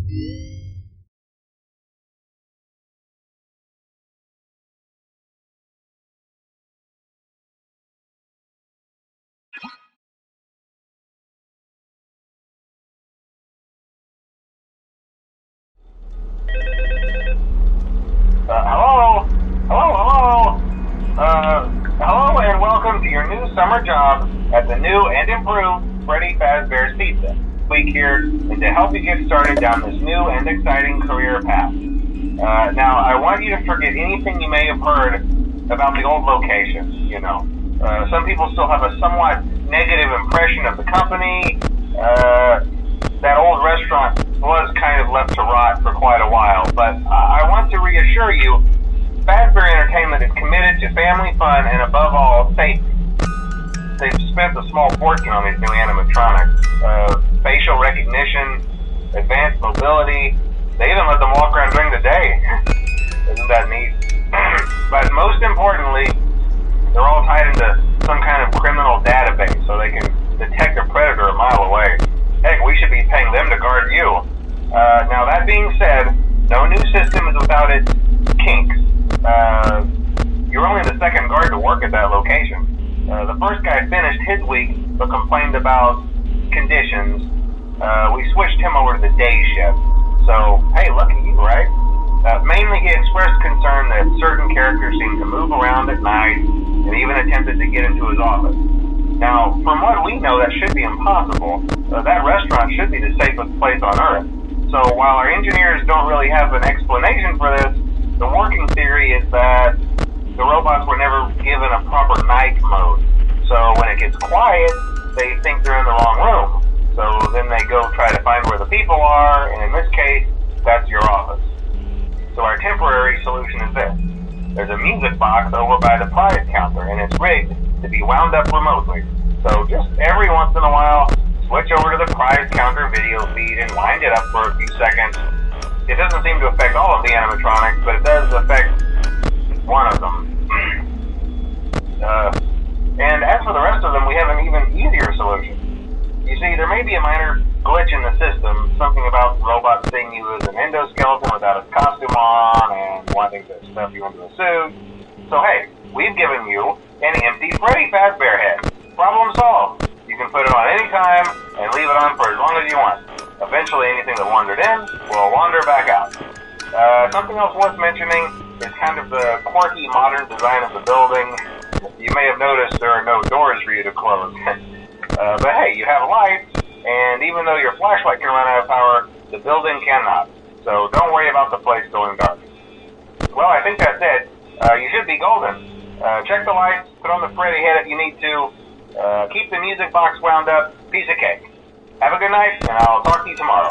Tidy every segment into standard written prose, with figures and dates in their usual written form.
Hello? Hello and welcome to your new summer job at the new and improved Freddy Fazbear's Pizza. Week here is to help you get started down this new and exciting career path. Now, I want you to forget anything you may have heard about the old location, some people still have a somewhat negative impression of the company. That old restaurant was kind of left to rot for quite a while, but I want to reassure you, Fazbear Entertainment is committed to family fun and above all, safety. They've spent a small fortune on these new animatronics. Facial recognition, advanced mobility, they even let them walk around during the day. Isn't that neat? But most importantly, they're all tied into some kind of criminal database so they can detect a predator a mile away. Heck, we should be paying them to guard you. Now that being said, no new system is without its kinks. You're only the second guard to work at that location. The first guy finished his week but complained about conditions. We switched him over to the day shift. So, hey, lucky you, right? Mainly he expressed concern that certain characters seemed to move around at night and even attempted to get into his office. Now, from what we know, that should be impossible. That restaurant should be the safest place on Earth. So while our engineers don't really have an explanation for this, the working theory is that the robots were never given a proper night mode. So when it gets quiet, they think they're in the wrong room. So then they go try to find where the people are, and in this case, that's your office. So our temporary solution is this. There's a music box over by the prize counter, and it's rigged to be wound up remotely. So just every once in a while, switch over to the prize counter video feed and wind it up for a few seconds. It doesn't seem to affect all of the animatronics, but it does affect one of them. And as for the rest of them, we have an even easier solution. You see, there may be a minor glitch in the system, something about robots seeing you as an endoskeleton without its costume on and wanting to stuff you into a suit. So hey, we've given you an empty Freddy Fazbear head. Problem solved. You can put it on any time and leave it on for as long as you want. Eventually anything that wandered in will wander back out. Something else worth mentioning is kind of the quirky modern design of the building. You may have noticed there are no doors for you to close. But hey, you have lights, and even though your flashlight can run out of power, the building cannot. So don't worry about the place going dark. Well, I think that's it. You should be golden. Check the lights, put on the Freddy head if you need to. Keep the music box wound up. Piece of cake. Have a good night, and I'll talk to you tomorrow.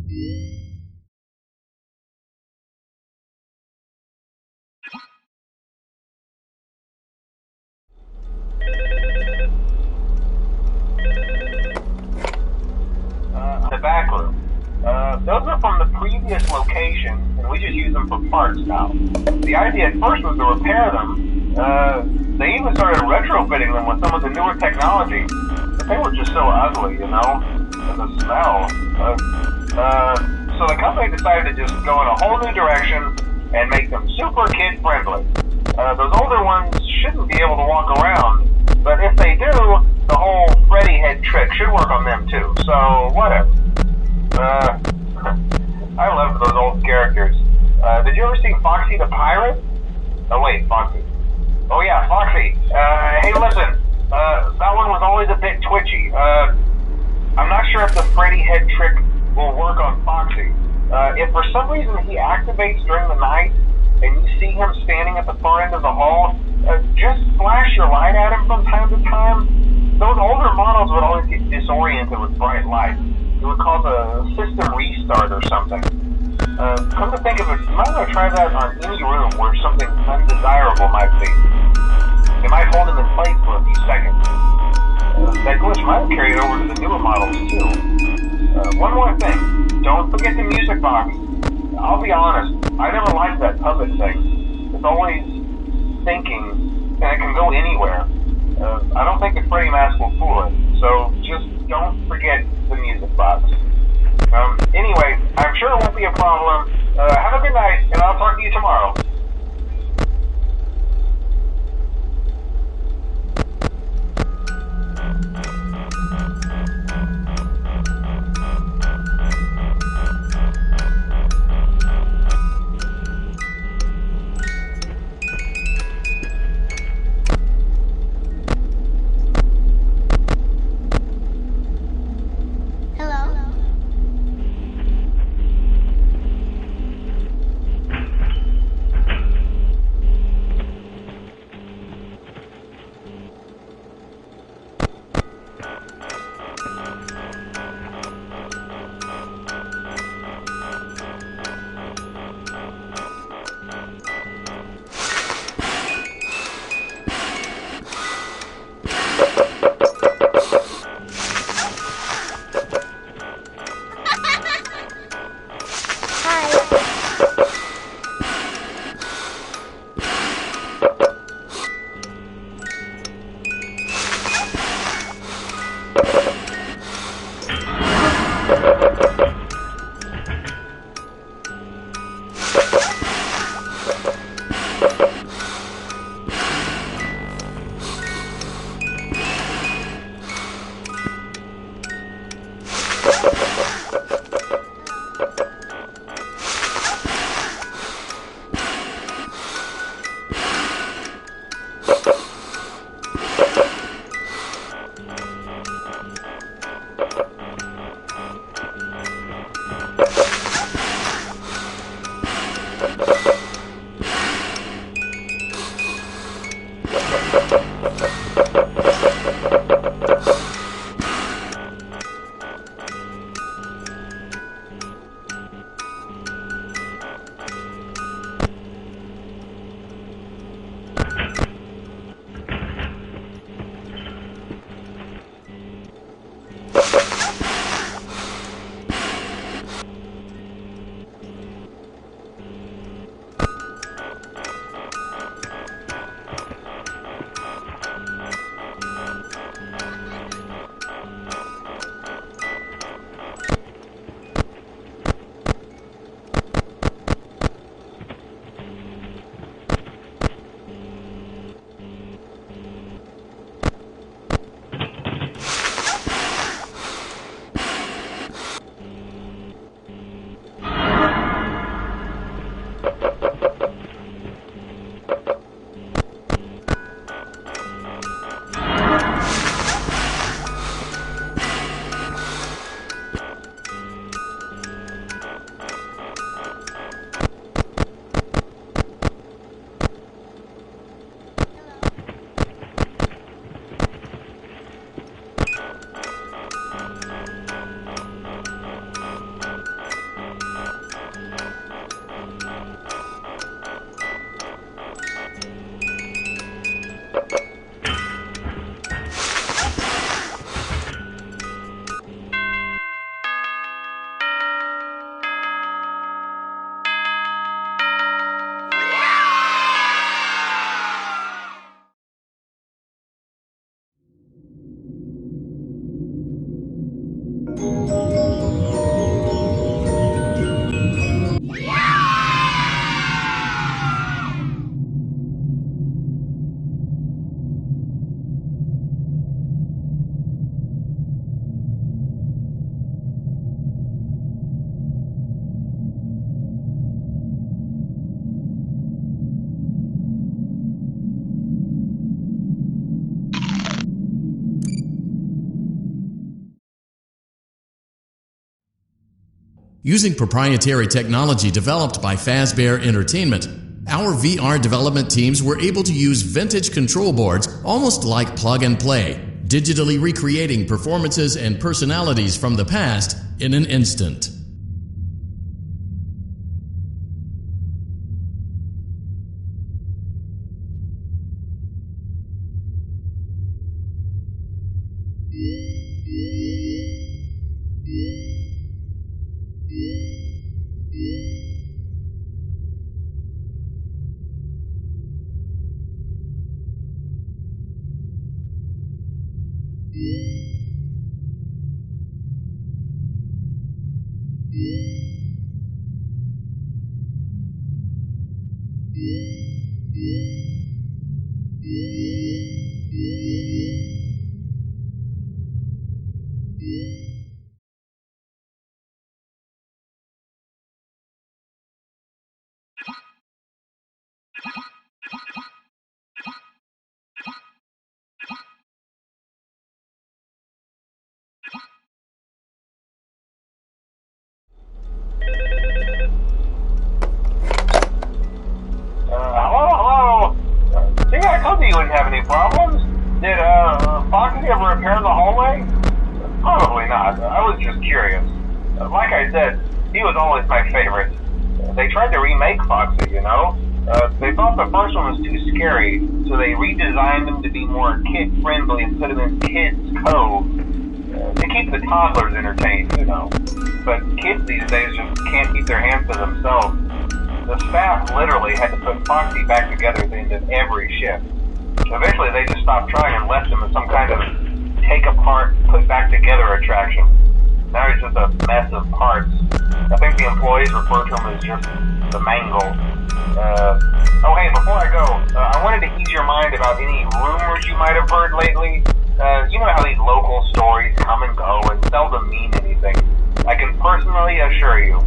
The back room. Those are from the previous location, and we just use them for parts now. The idea at first was to repair them. They even started retrofitting them with some of the newer technology, but they were just so ugly, you know, and the smell. So the company decided to just go in a whole new direction and make them super kid-friendly. Those older ones shouldn't be able to walk around, but if they do, the whole Freddy head trick should work on them too, so whatever. I loved those old characters. Did you ever see Foxy the Pirate? Oh wait, Foxy. Oh yeah, Foxy. Hey listen, that one was always a bit twitchy. I'm not sure if the Freddy head trick will work on Foxy. If for some reason he activates during the night, and you see him standing at the far end of the hall, just flash your light at him from time to time. Those older models would always get disoriented with bright light. It would cause a system restart or something. Come to think of it, you might want to try that on any room where something undesirable might be. It might hold him in place for a few seconds. That glitch might have carried over to the newer models too. One more thing, don't forget the music box. I'll be honest, I never liked that puppet thing. It's always thinking, and it can go anywhere. I don't think the Freddy mask will fool it, so just don't forget the music box. Anyway, I'm sure it won't be a problem. Have a good night, and I'll talk to you tomorrow. Using proprietary technology developed by Fazbear Entertainment, our VR development teams were able to use vintage control boards almost like plug and play, digitally recreating performances and personalities from the past in an instant. Hello? See, I told you wouldn't have any problems. Did, Foxy ever appear in the hallway? Probably not. I was just curious. Like I said, he was always my favorite. They tried to remake Foxy, you know? They thought the first one was too scary, so they redesigned him to be more kid-friendly and put him in Kids Cove. To keep the toddlers entertained, you know. But kids these days just can't keep their hands to themselves. The staff literally had to put Foxy back together at the end of every shift. Eventually they just stopped trying and left him as some kind of take-apart, put-back-together attraction. Now he's just a mess of parts. I think the employees refer to him as just the mangle. Oh hey, before I go, I wanted to ease your mind about any rumors you might have heard lately. You know how these local stories come and go and seldom mean anything. I can personally assure you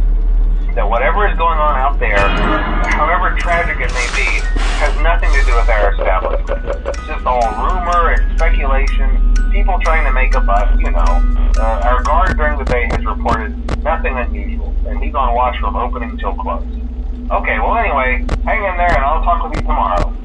that whatever is going on out there, however tragic it may be, has nothing to do with our establishment. It's just all rumor and speculation, people trying to make a buck, you know. Our guard during the day has reported nothing unusual, and he's on watch from opening till close. Okay, well anyway, hang in there and I'll talk with you tomorrow.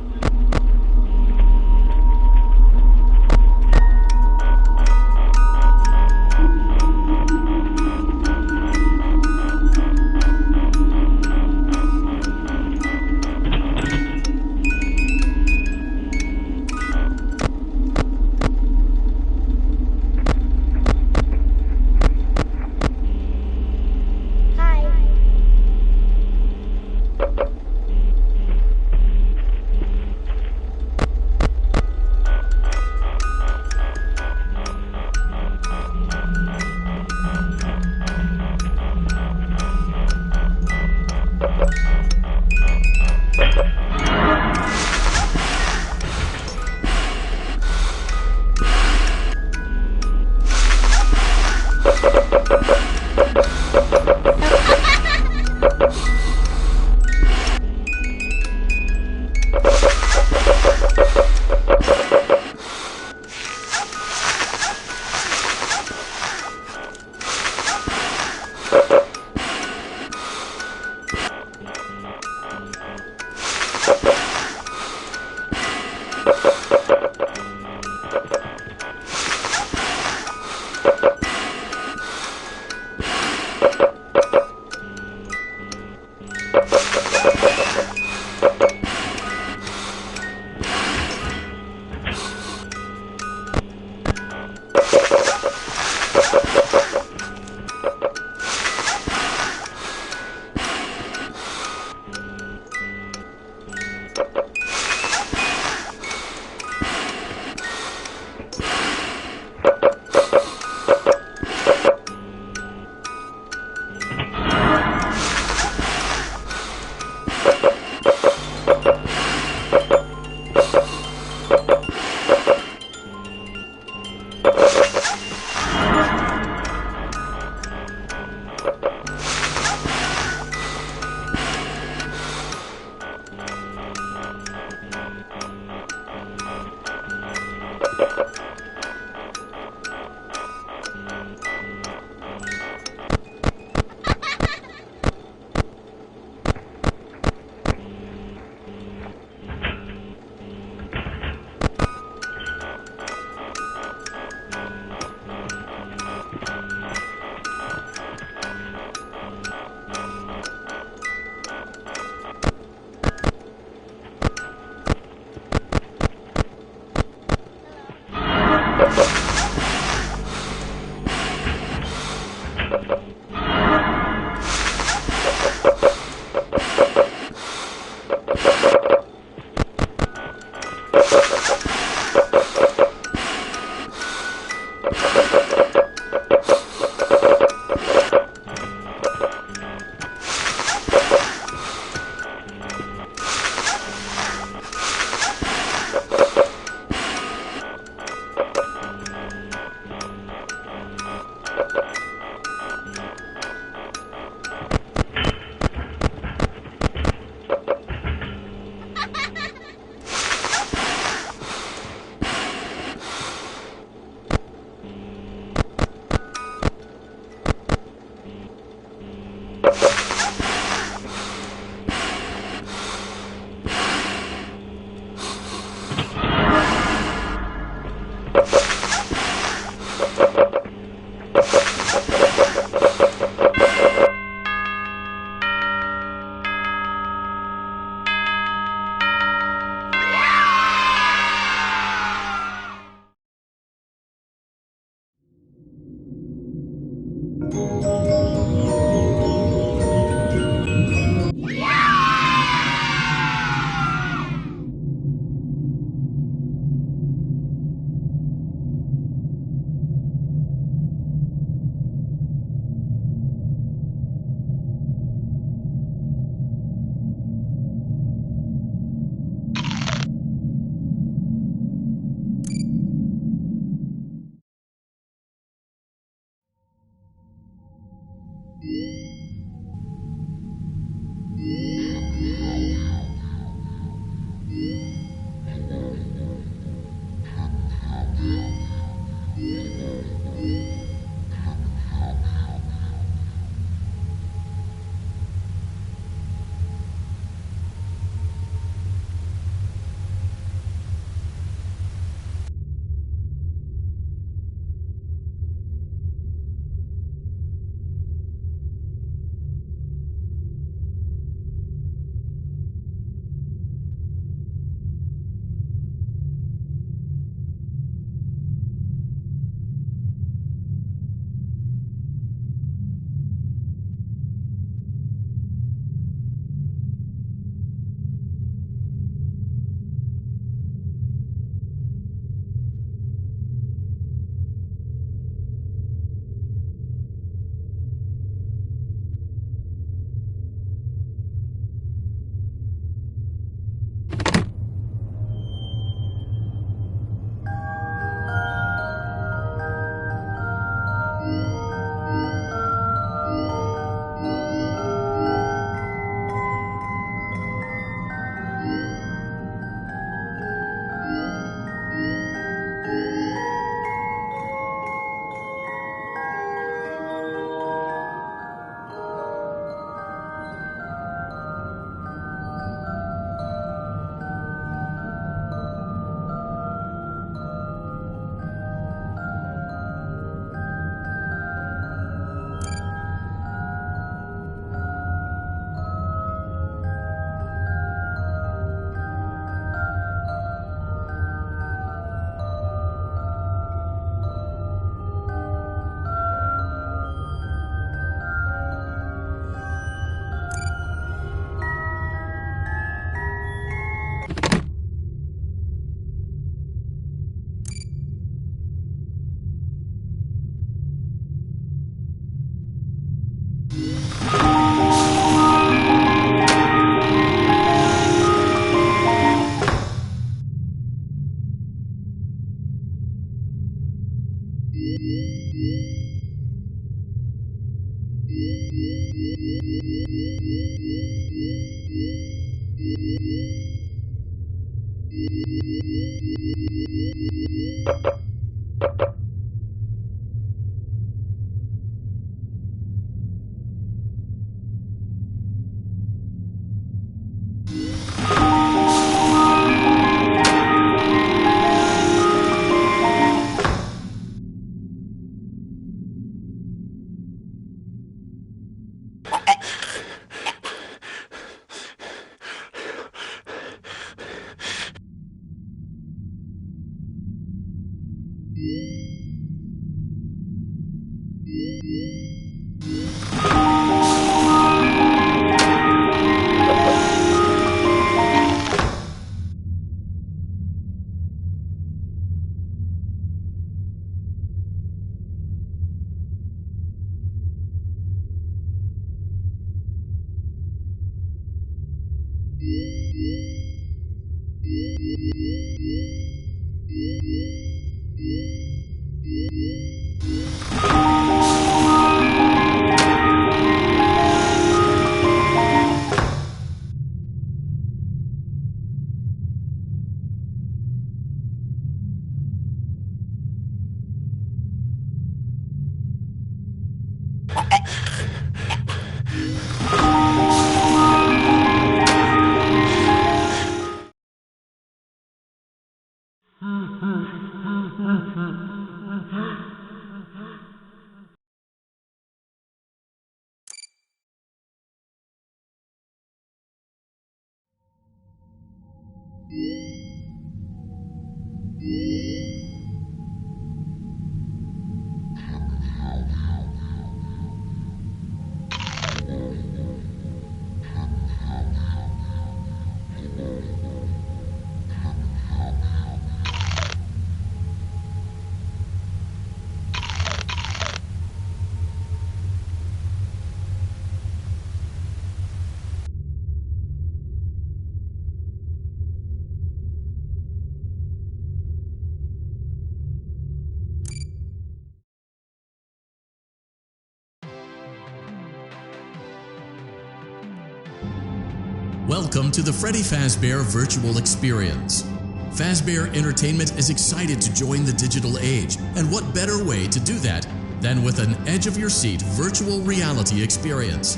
Welcome to the Freddy Fazbear Virtual Experience. Fazbear Entertainment is excited to join the digital age, and what better way to do that than with an edge-of-your-seat virtual reality experience.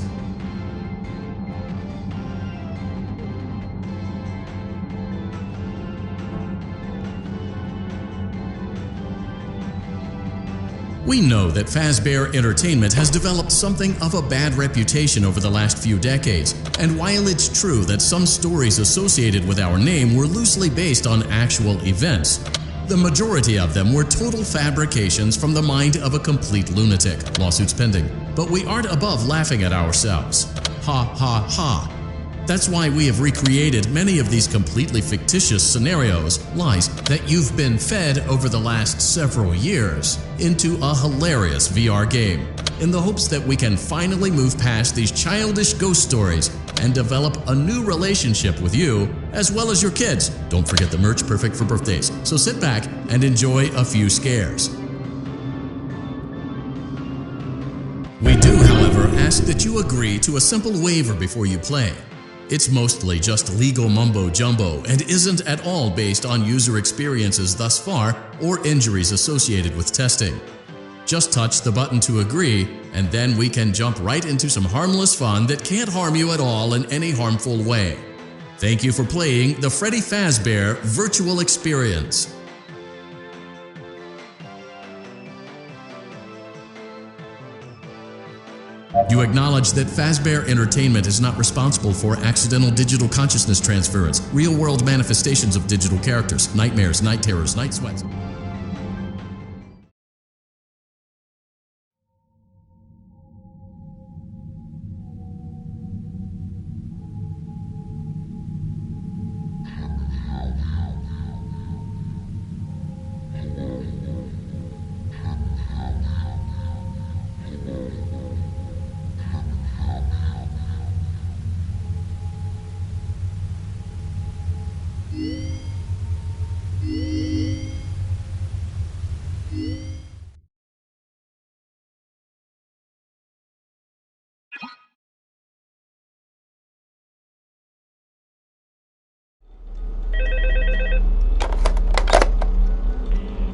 We know that Fazbear Entertainment has developed something of a bad reputation over the last few decades, and while it's true that some stories associated with our name were loosely based on actual events, the majority of them were total fabrications from the mind of a complete lunatic. Lawsuits pending. But we aren't above laughing at ourselves. Ha ha ha. That's why we have recreated many of these completely fictitious scenarios, lies that you've been fed over the last several years, into a hilarious VR game, in the hopes that we can finally move past these childish ghost stories and develop a new relationship with you, as well as your kids. Don't forget the merch, perfect for birthdays. So sit back and enjoy a few scares. We do, however, ask that you agree to a simple waiver before you play. It's mostly just legal mumbo-jumbo and isn't at all based on user experiences thus far or injuries associated with testing. Just touch the button to agree, and then we can jump right into some harmless fun that can't harm you at all in any harmful way. Thank you for playing the Freddy Fazbear Virtual Experience. You acknowledge that Fazbear Entertainment is not responsible for accidental digital consciousness transference, real-world manifestations of digital characters, nightmares, night terrors, night sweats.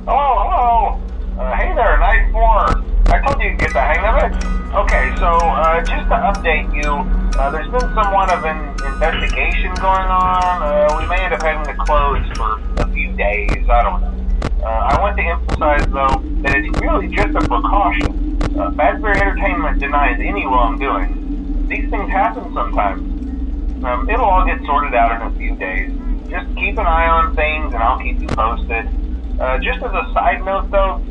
Hello. Hey there, Night 4. I told you to get the hang of it. Okay, so just to update you, there's been somewhat of an investigation going on. We may end up having to close for a few days. I don't know. I want to emphasize, though, that it's really just a precaution. Fazbear Entertainment denies any wrongdoing. These things happen sometimes. It'll all get sorted out in a few days. Just keep an eye on things, and I'll keep you posted. Just as a side note, though,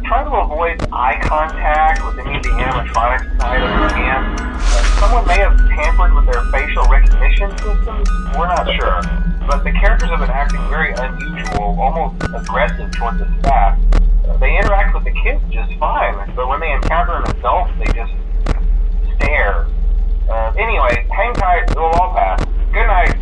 try to avoid eye contact with any of the animatronics side of the scan. Someone may have tampered with their facial recognition systems. We're not sure. But the characters have been acting very unusual, almost aggressive towards the staff. They interact with the kids just fine, but when they encounter an adult, they just stare. Anyway, hang tight. It'll all pass. Good night.